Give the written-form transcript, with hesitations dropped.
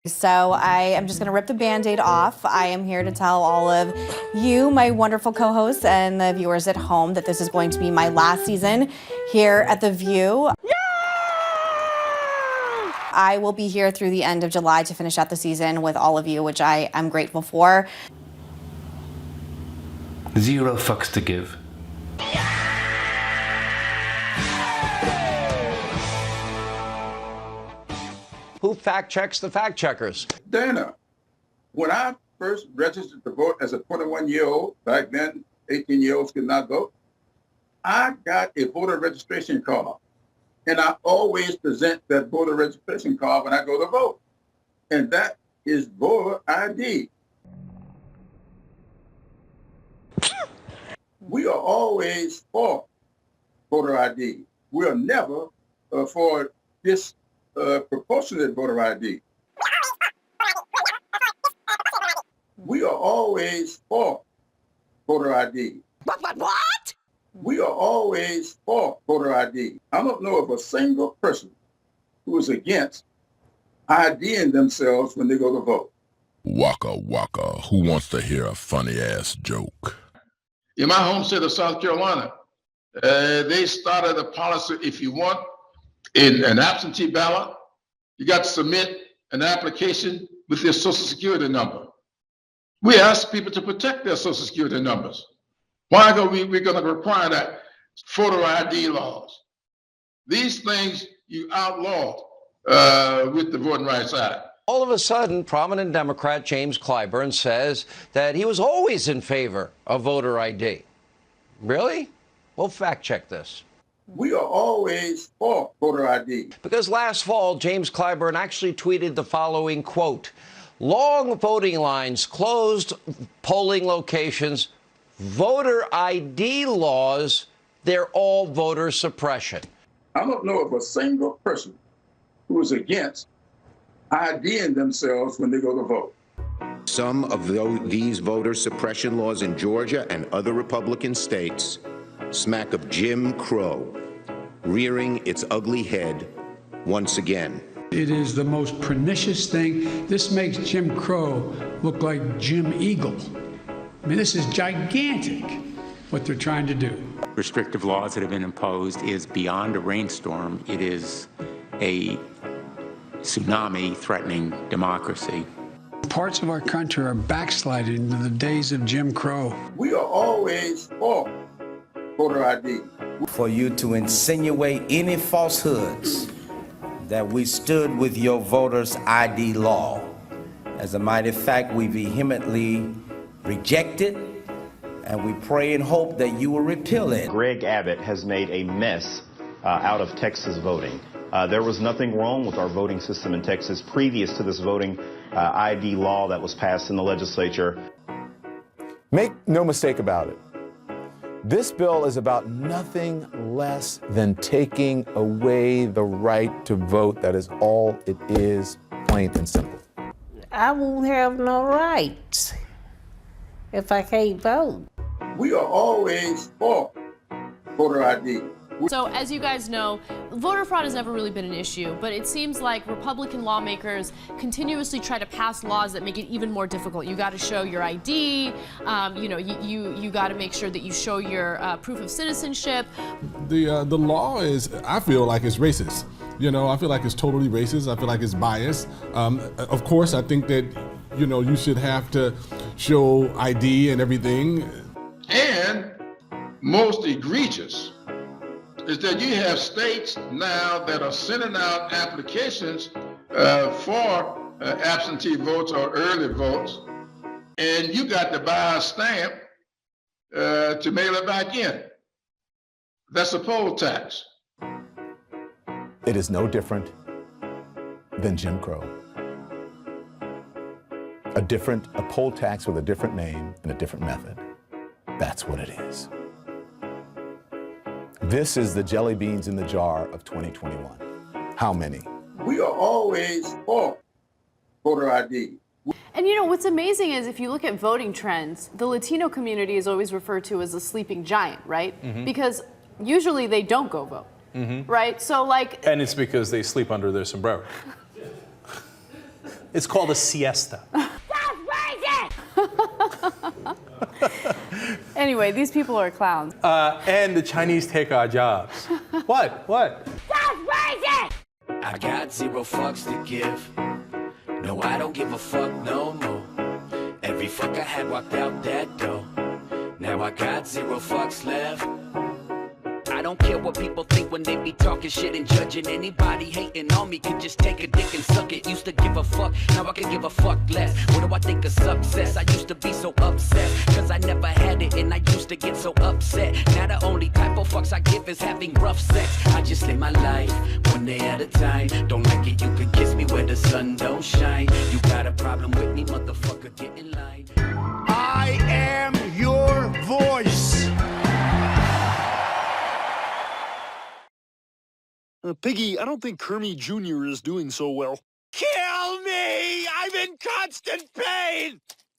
So I am just going to rip the Band-Aid off. I am here to tell all of you, my wonderful co-hosts, and the viewers at home that this is going to be my last season here at The View. Yeah! I will be here through the end of July to finish out the season with all of you, which I am grateful for. Zero fucks to give. Who fact checks the fact checkers? Dana, when I first registered to vote as a 21-year-old, back then 18-year-olds could not vote, I got a voter registration card. And I always present that voter registration card when I go to vote. And that is voter ID. We are always for voter ID. We are never for this proportionate voter ID. We are always for voter ID. What? We are always for voter ID. I don't know of a single person who is against IDing themselves when they go to vote. Waka waka, who wants to hear a funny-ass joke? In my home state of South Carolina, they started a policy, if you want in an absentee ballot, you got to submit an application with your social security number. We ask people to protect their social security numbers. Why are we going to require that? Photo ID laws. These things you outlawed with the Voting Rights Act. All of a sudden, prominent Democrat James Clyburn says that he was always in favor of voter ID. Really? We'll fact check this. We are always for voter ID. Because last fall, James Clyburn actually tweeted the following quote: long voting lines, closed polling locations, voter ID laws, they're all voter suppression. I don't know of a single person who is against IDing themselves when they go to vote. Some of these voter suppression laws in Georgia and other Republican states smack of Jim Crow rearing its ugly head once again. It is the most pernicious thing. This makes Jim Crow look like Jim Eagle. I mean, this is gigantic, what they're trying to do. Restrictive laws that have been imposed is beyond a rainstorm. It is a tsunami threatening democracy. Parts of our country are backsliding into the days of Jim Crow. We are always for voter ID. For you to insinuate any falsehoods that we stood with your voters' ID law. As a matter of fact, we vehemently reject it, and we pray and hope that you will repeal it. Greg Abbott has made a mess out of Texas voting. There was nothing wrong with our voting system in Texas previous to this voting ID law that was passed in the legislature. Make no mistake about it. This bill is about nothing less than taking away the right to vote. That is all it is, plain and simple. I won't have no rights if I can't vote. We are always for voter ID. So as you guys know, voter fraud has never really been an issue, but it seems like Republican lawmakers continuously try to pass laws that make it even more difficult. You got to show your ID, you got to make sure that you show your proof of citizenship. The law is, I feel like it's racist. You know, I feel like it's totally racist. I feel like it's biased. Of course, I think that, you should have to show ID and everything. And most egregious is that you have states now that are sending out applications for absentee votes or early votes, and you got to buy a stamp to mail it back in. That's a poll tax. It is no different than Jim Crow. A poll tax with a different name and a different method. That's what it is. This is the jelly beans in the jar of 2021. How many? We are always for voter ID. And what's amazing is if you look at voting trends, the Latino community is always referred to as a sleeping giant, right? Mm-hmm. Because usually they don't go vote, right? So And it's because they sleep under their sombrero. It's called a siesta. Anyway, these people are clowns. And the Chinese take our jobs. What? I got 0 fucks to give. No, I don't give a fuck no more. Every fuck I had walked out that door. Now I got 0 fucks left. I don't care what people think when they be talking shit and judging. Anybody hating on me can just take a dick and suck it. Used to give a fuck, now I can give a fuck less. What do I think of success? I used to be so upset, cause I never had it and I used to get so upset. Now the only type of fucks I give is having rough sex. I just live my life, one day at a time. Don't like it, you could kiss me where the sun don't shine. You got a problem with me, motherfucker, get in line. I am your voice. Piggy, I don't think Kermit Jr. is doing so well. Kill me! I'm in constant pain!